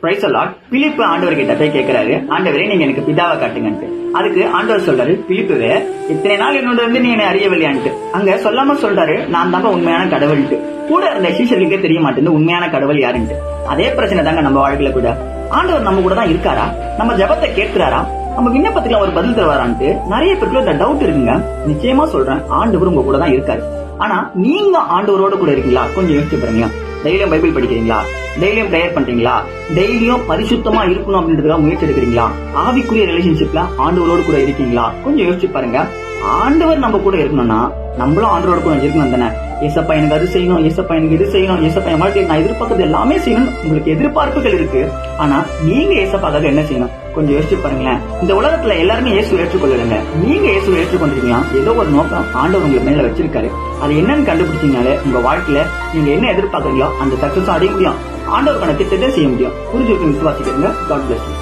Praise the Lord. பிலிப்பு ஆண்டவர் கிட்ட போய் கேட்கிறாரு, ஆண்டவரே நீங்க எனக்கு பிதாவை காட்டுங்கன்ட்டு. அதுக்கு ஆண்டவர் சொல்றாரு, பிலிப்புவே இத்தனை நாள் என்னோட இருந்து நீ என்னை அறியவில்லையான்ட்டு. அங்க சொல்லாம சொல்றாரு, நான் தாங்க உண்மையான கடவுள்ட்டு. கூட இருந்த சீஷர்களுக்கே தெரிய மாட்டேங்குது உண்மையான கடவுள் யாருன்ட்டு. அதே பிரச்சனை தாங்க நம்ம வாழ்க்கையில கூட. ஆண்டவர் நம்ம கூட தான் இருக்காரா? நம்ம ஜெபத்தை கேட்கிறாரா? நம்ம விண்ணப்பத்துக்கு அவர் பதில் தருவாரான்ட்டு நிறைய பேருக்கு இந்த டவுட் இருக்குங்க. நிச்சயமா சொல்றேன், ஆண்டவர் உங்க கூட தான் இருக்காரு. ஆனா நீங்க ஆண்டவரோட கூட இருக்கீங்களா? கொஞ்சம் யோசிச்சு பாருங்க. டெய்லியும் பைபிள் படிக்கிறீங்களா? டெய்லியும் பிரேயர் பண்றீங்களா? டெய்லியும் பரிசுத்தமா இருக்கணும் அப்படின்றதுக்காக முயற்சி எடுக்கிறீங்களா? ஆவிக்குரிய ரிலேஷன்ஷிப்ல ஆண்டவரோடு கூட இருக்கீங்களா? கொஞ்சம் யோசிச்சு பாருங்க. ஆண்டவர் நம்ம கூட இருக்கணும்னா நம்மளும் ஆண்டவரோட கூட இருக்கணும் தானே. ஏசப்பா எனக்கு அது செய்யணும், ஏசப்பா எனக்கு இது செய்யணும், ஏசப்பா என் வாழ்க்கையை நான் எதிர்பார்க்கறது எல்லாமே செய்யணும். உங்களுக்கு எதிர்பார்ப்புகள் இருக்கு. ஆனா நீங்க ஏசப்பாக்காக என்ன செய்யணும்? கொஞ்சம் யோசிச்சு பாருங்களேன். இந்த உலகத்துல எல்லாருமே இயேசுவை ஏற்றுக்கொள்ளுங்க. நீங்க இயேசுவை ஏற்றுக்கொண்டிருக்கீங்களா? ஏதோ ஒரு நோக்கம் ஆண்டவர் உங்களுக்கு மேல வச்சிருக்காரு. அது என்னன்னு கண்டுபிடிச்சீங்கனாலே உங்க வாழ்க்கையில நீங்க என்ன எதிர்பார்க்கறீங்களோ அந்த சக்சஸ் அடைய முடியும். ஆண்டவருக்கான திட்டத்தை செய்ய முடியும். புரிஞ்சுக்க விசுவாசிக்கிறீங்க. God bless you.